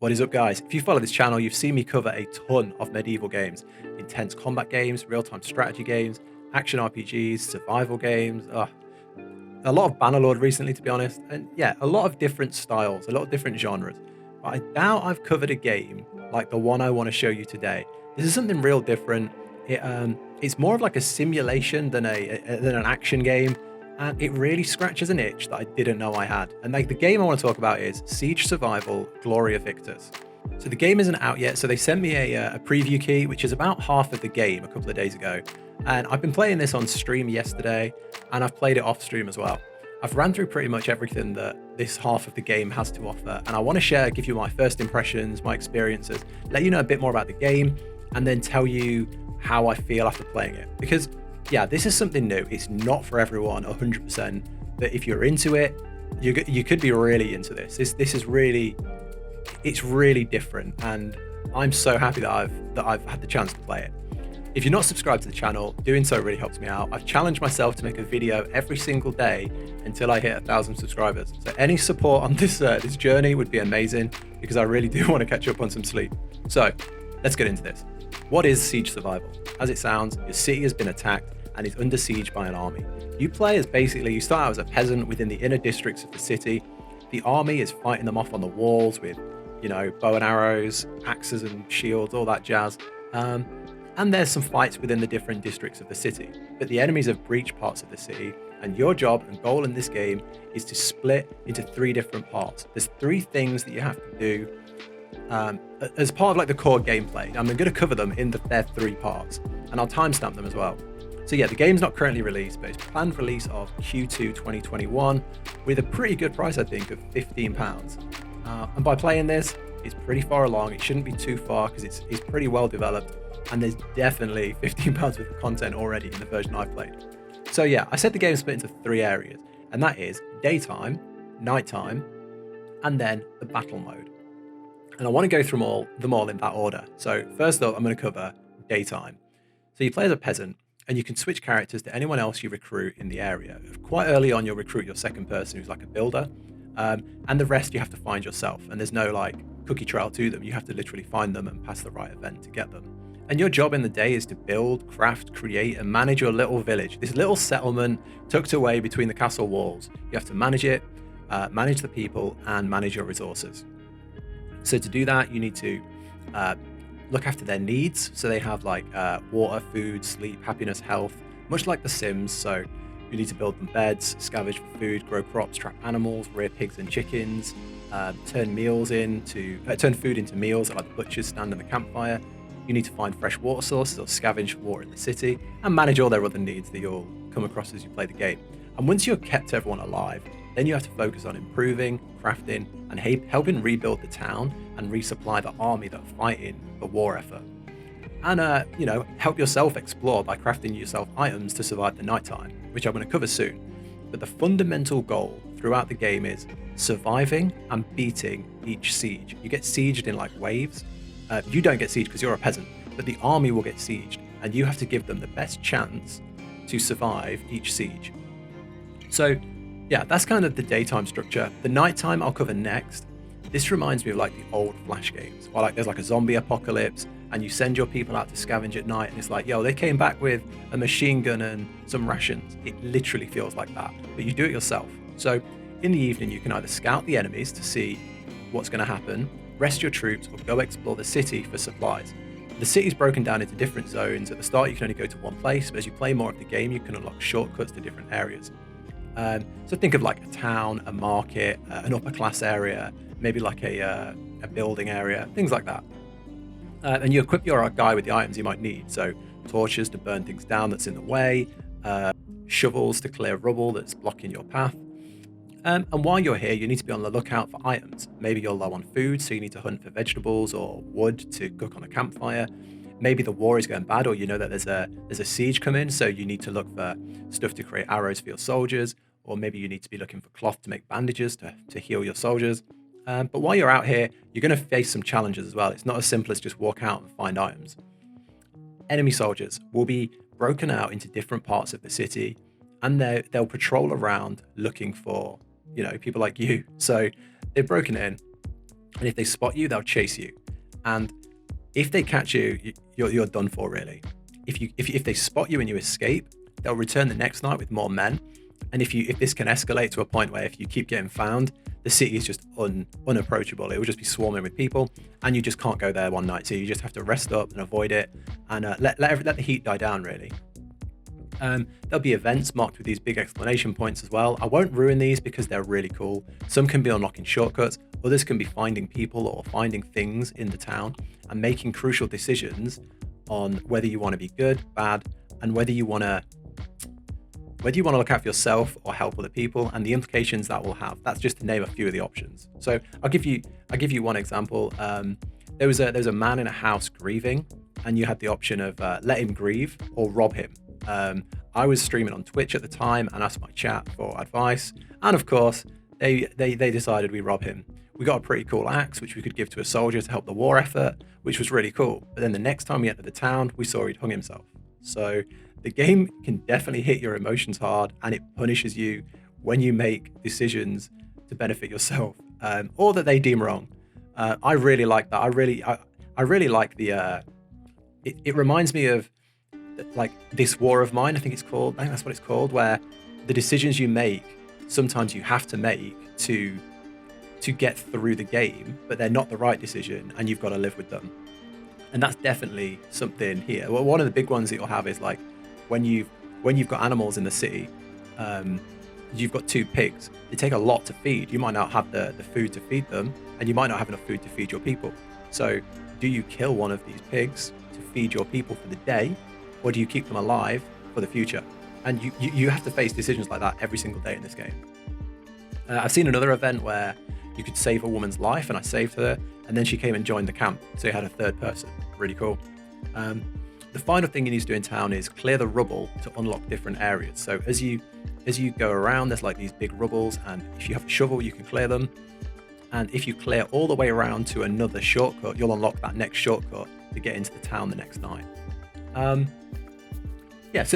What is up, guys? If you follow this channel, you've seen me cover a ton of medieval games, intense combat games, real-time strategy games, action RPGs, survival games, a lot of Bannerlord recently, to be honest, and yeah, a lot of different styles, a lot of different genres. But I doubt I've covered a game like the one I want to show you today. This is something real different. It's more of like a simulation than an action game, and it really scratches an itch that I didn't know I had. And like the game I want to talk about is Siege Survival Gloria Victis. So the game isn't out yet, so they sent me a preview key, which is about half of the game a couple of days ago. And I've been playing this on stream yesterday, and I've played it off stream as well. I've ran through pretty much everything that this half of the game has to offer, and I want to give you my first impressions, my experiences, let you know a bit more about the game, and then tell you how I feel after playing it. Because yeah, this is something new. It's not for everyone 100%, but if you're into it, you could be really into this. This is really, it's really different, and I'm so happy that I've had the chance to play it. If you're not subscribed to the channel, doing so really helps me out. I've challenged myself to make a video every single day until I hit 1,000 subscribers. So any support on this journey would be amazing, because I really do want to catch up on some sleep. So let's get into this. What is Siege Survival? As it sounds, your city has been attacked and is under siege by an army. You play as you start out as a peasant within the inner districts of the city. The army is fighting them off on the walls with, bow and arrows, axes and shields, all that jazz. And there's some fights within the different districts of the city. But the enemies have breached parts of the city, and your job and goal in this game is to split into 3 different parts. There's 3 things that you have to do as part of like the core gameplay. I'm going to cover them in their 3 parts, and I'll timestamp them as well. So yeah, the game's not currently released, but it's planned release of Q2 2021 with a pretty good price, I think, of £15. And by playing this, it's pretty far along. It shouldn't be too far because it's pretty well developed, and there's definitely £15 worth of content already in the version I've played. So yeah, I said the game is split into 3 areas, and that is daytime, nighttime, and then the battle mode. And I want to go through them all in that order. So first up, I'm going to cover daytime. So you play as a peasant, and you can switch characters to anyone else you recruit in the area. Quite early on, you'll recruit your second person, who's like a builder, and the rest you have to find yourself. And there's no like cookie trail to them. You have to literally find them and pass the right event to get them. And your job in the day is to build, craft, create, and manage your little village, this little settlement tucked away between the castle walls. You have to manage it, manage the people, and manage your resources. So to do that, you need to look after their needs. So they have like water, food, sleep, happiness, health, much like The Sims. So you need to build them beds, scavenge for food, grow crops, trap animals, rear pigs and chickens, turn food into meals at like the butcher's stand and the campfire. You need to find fresh water sources or scavenge for water in the city, and manage all their other needs that you'll come across as you play the game. And once you've kept everyone alive, then you have to focus on improving, crafting, and helping rebuild the town and resupply the army that are fighting the war effort. And help yourself explore by crafting yourself items to survive the nighttime, which I'm going to cover soon. But the fundamental goal throughout the game is surviving and beating each siege. You get sieged in like waves. You don't get sieged because you're a peasant, but the army will get sieged, and you have to give them the best chance to survive each siege. So yeah, that's kind of the daytime structure. The nighttime I'll cover next. This reminds me of like the old Flash games, where like there's like a zombie apocalypse, and you send your people out to scavenge at night, and it's like, yo, they came back with a machine gun and some rations. It literally feels like that, but you do it yourself. So in the evening, you can either scout the enemies to see what's going to happen, rest your troops, or go explore the city for supplies. The city's broken down into different zones. At the start, you can only go to one place, but as you play more of the game, you can unlock shortcuts to different areas. So think of like a town, a market, an upper class area, maybe like a building area, things like that. And you equip your guy with the items you might need. So torches to burn things down that's in the way, shovels to clear rubble that's blocking your path. And while you're here, you need to be on the lookout for items. Maybe you're low on food, so you need to hunt for vegetables or wood to cook on a campfire. Maybe the war is going bad, or you know that there's a siege coming, so you need to look for stuff to create arrows for your soldiers, or maybe you need to be looking for cloth to make bandages to heal your soldiers. But while you're out here, you're going to face some challenges as well. It's not as simple as just walk out and find items. Enemy soldiers will be broken out into different parts of the city, and they'll patrol around looking for people like you. So they've broken in, And if they spot you, they'll chase you. And if they catch you, you're done for, really. If they spot you and you escape, they'll return the next night with more men. And if this can escalate to a point where if you keep getting found, the city is just unapproachable. It will just be swarming with people, and you just can't go there one night. So you just have to rest up and avoid it, and let the heat die down, really. There'll be events marked with these big exclamation points as well. I won't ruin these because they're really cool. Some can be unlocking shortcuts, others can be finding people or finding things in the town and making crucial decisions on whether you want to be good, bad, and whether you want to look out for yourself or help other people, and the implications that will have. That's just to name a few of the options. So I'll give you one example. There was a man in a house grieving, and you had the option of let him grieve or rob him. I was streaming on Twitch at the time and asked my chat for advice, and of course they decided we rob him. We got a pretty cool axe which we could give to a soldier to help the war effort, which was really cool. But then the next time we entered the town, we saw he'd hung himself. So the game can definitely hit your emotions hard, and it punishes you when you make decisions to benefit yourself, or that they deem wrong. I really like that. I really like the. It reminds me of like This War of Mine. I think that's what it's called, where the decisions you make, sometimes you have to make to get through the game, but they're not the right decision, and you've got to live with them. And that's definitely something here. Well, one of the big ones that you'll have is like when you've got animals in the city, you've got 2 pigs. They take a lot to feed. You might not have the food to feed them, and you might not have enough food to feed your people. So do you kill one of these pigs to feed your people for the day, or do you keep them alive for the future? And you have to face decisions like that every single day in this game. I've seen another event where you could save a woman's life, and I saved her, and then she came and joined the camp, so you had a third person. Really cool. The final thing you need to do in town is clear the rubble to unlock different areas. So as you go around, there's like these big rubbles, and if you have a shovel, you can clear them. And if you clear all the way around to another shortcut, you'll unlock that next shortcut to get into the town the next night.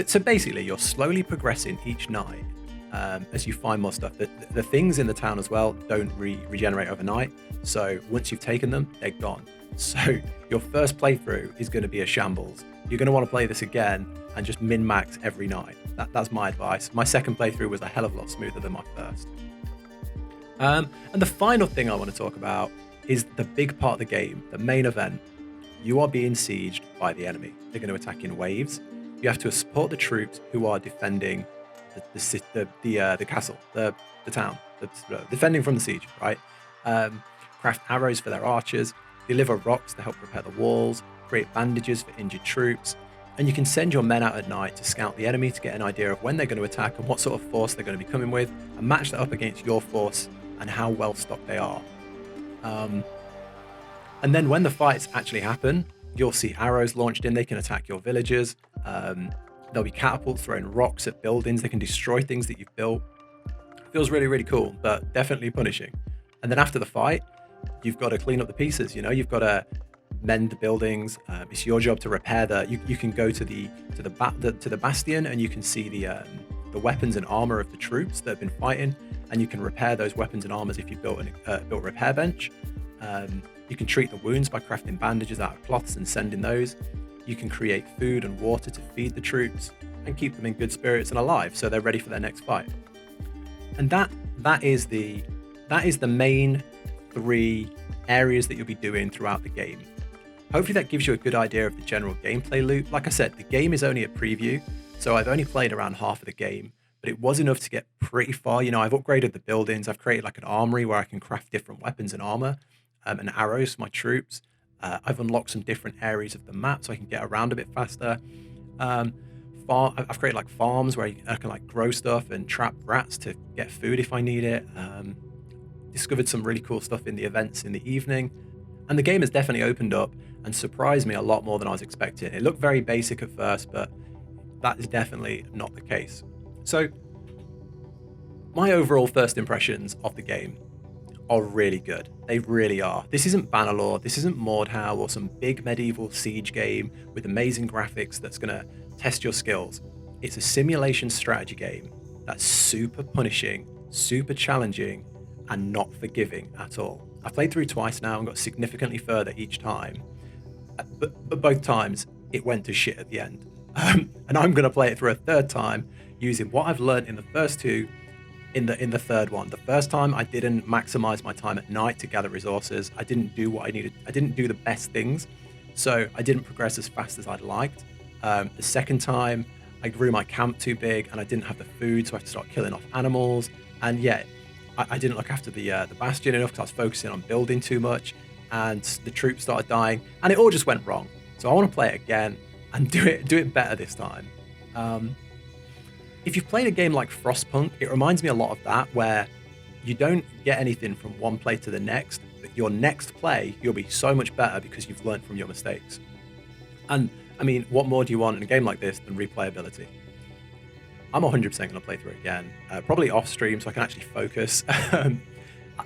So basically you're slowly progressing each night as you find more stuff. The things in the town as well don't regenerate overnight, so once you've taken them, they're gone. So your first playthrough is going to be a shambles. You're going to want to play this again and just min-max every night. That's my advice. My second playthrough was a hell of a lot smoother than my first. And the final thing I want to talk about is the big part of the game, the main event. You are being sieged by the enemy. They're going to attack in waves. You have to support the troops who are defending the castle, the town, defending from the siege, right? Craft arrows for their archers, deliver rocks to help repair the walls, create bandages for injured troops, and you can send your men out at night to scout the enemy to get an idea of when they're going to attack and what sort of force they're going to be coming with, and match that up against your force and how well stocked they are. And then when the fights actually happen, you'll see arrows launched in. They can attack your villagers. There'll be catapults throwing rocks at buildings. They can destroy things that you've built. It feels really, really cool, but definitely punishing. And then after the fight, you've got to clean up the pieces. You've got to mend the buildings. It's your job to repair you can go to the bastion, and you can see the weapons and armor of the troops that have been fighting, and you can repair those weapons and armors if you built a repair bench. You can treat the wounds by crafting bandages out of cloths and sending those. You can create food and water to feed the troops and keep them in good spirits and alive so they're ready for their next fight. And that is the main 3 areas that you'll be doing throughout the game. Hopefully that gives you a good idea of the general gameplay loop. Like I said, the game is only a preview, so I've only played around half of the game, but it was enough to get pretty far. I've upgraded the buildings. I've created like an armory where I can craft different weapons and armor and arrows for my troops. I've unlocked some different areas of the map so I can get around a bit faster. I've created like farms where I can like grow stuff and trap rats to get food if I need it. Discovered some really cool stuff in the events in the evening. And the game has definitely opened up and surprised me a lot more than I was expecting. It looked very basic at first, but that is definitely not the case. So my overall first impressions of the game are really good. They really are. This isn't Bannerlord, this isn't Mordhau or some big medieval siege game with amazing graphics that's going to test your skills. It's a simulation strategy game that's super punishing, super challenging, and not forgiving at all. I've played through twice now and got significantly further each time, but both times it went to shit at the end. And I'm going to play it through a third time using what I've learned in the first two in the third one. The first time I didn't maximize my time at night to gather resources. I didn't do what I needed. I didn't do the best things, so I didn't progress as fast as I'd liked. The second time I grew my camp too big and I didn't have the food, so I had to start killing off animals. And yet I didn't look after the bastion enough because I was focusing on building too much, and the troops started dying, and it all just went wrong. So I want to play it again and do it better this time. If you've played a game like Frostpunk, it reminds me a lot of that, where you don't get anything from one play to the next, but your next play, you'll be so much better because you've learned from your mistakes. And I mean, what more do you want in a game like this than replayability? I'm 100% going to play through it again, probably off stream so I can actually focus.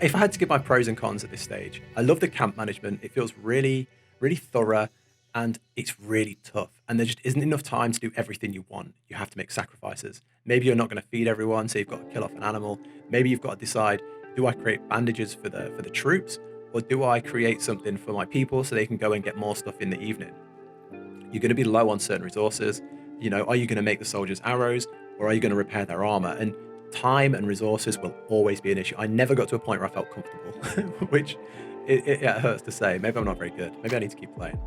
If I had to give my pros and cons at this stage, I love the camp management. It feels really, really thorough, and it's really tough. And there just isn't enough time to do everything you want. You have to make sacrifices. Maybe you're not going to feed everyone, so you've got to kill off an animal. Maybe you've got to decide, do I create bandages for the troops, or do I create something for my people so they can go and get more stuff in the evening? You're going to be low on certain resources. You know, are you going to make the soldiers arrows, or are you going to repair their armor? And time and resources will always be an issue. I never got to a point where I felt comfortable, which it hurts to say. Maybe I'm not very good. Maybe I need to keep playing.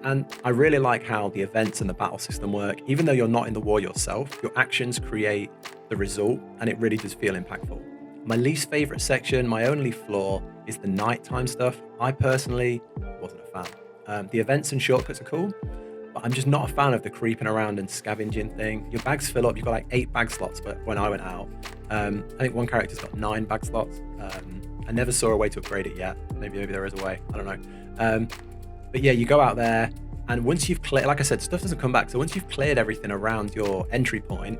And I really like how the events and the battle system work. Even though you're not in the war yourself, your actions create the result, and it really does feel impactful. My least favorite section, my only flaw, is the nighttime stuff. I personally wasn't a fan. The events and shortcuts are cool, but I'm just not a fan of the creeping around and scavenging thing. Your bags fill up. You've got like 8 bag slots, but when I went out, I think one character's got 9 bag slots. I never saw a way to upgrade it yet. Maybe there is a way. I don't know. But yeah, you go out there, and once you've cleared, like I said, stuff doesn't come back. So once you've cleared everything around your entry point,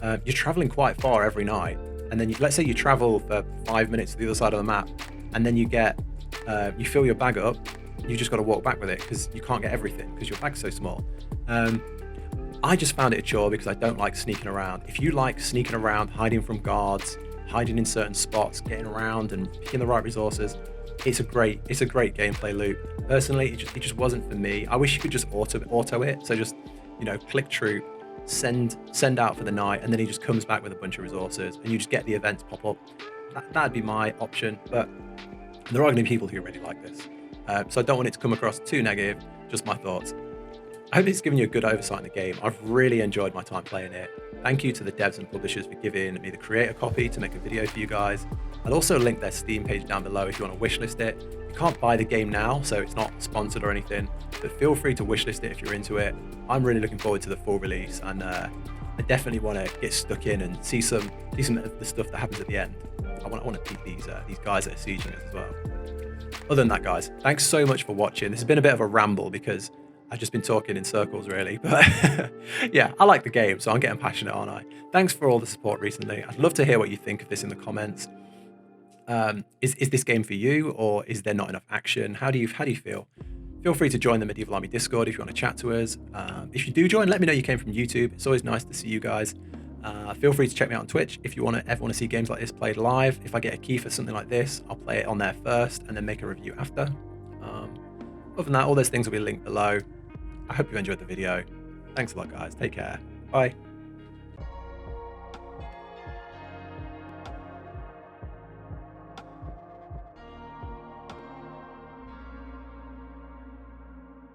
you're traveling quite far every night. And then let's say you travel for 5 minutes to the other side of the map, and then you fill your bag up. You just got to walk back with it because you can't get everything because your bag's so small. I just found it a chore because I don't like sneaking around. If you like sneaking around, hiding from guards, hiding in certain spots, getting around and picking the right resources, it's a great gameplay loop. Personally, it just wasn't for me. I wish you could just auto it. So just, you know, click troop, send out for the night, and then he just comes back with a bunch of resources, and you just get the events pop up. That'd be my option. But there are going to be people who really like this. So I don't want it to come across too negative, just my thoughts. I hope it's given you a good oversight in the game. I've really enjoyed my time playing it. Thank you to the devs and publishers for giving me the creator copy to make a video for you guys. I'll also link their Steam page down below if you want to wishlist it. You can't buy the game now, so it's not sponsored or anything, but feel free to wishlist it if you're into it. I'm really looking forward to the full release, and I definitely want to get stuck in and see some of the stuff that happens at the end. I want to beat these guys that are sieging it as well. Other than that, guys, thanks so much for watching. This has been a bit of a ramble because I've just been talking in circles, really. But yeah, I like the game, so I'm getting passionate, aren't I? Thanks for all the support recently. I'd love to hear what you think of this in the comments. Is this game for you, or is there not enough action? How do you feel? Feel free to join the Medieval Army Discord if you want to chat to us. If you do join, let me know you came from YouTube. It's always nice to see you guys. Feel free to check me out on Twitch if you ever want to see games like this played live. If I get a key for something like this, I'll play it on there first and then make a review after. Other than that, all those things will be linked below. I hope you enjoyed the video. Thanks a lot, guys. Take care. Bye.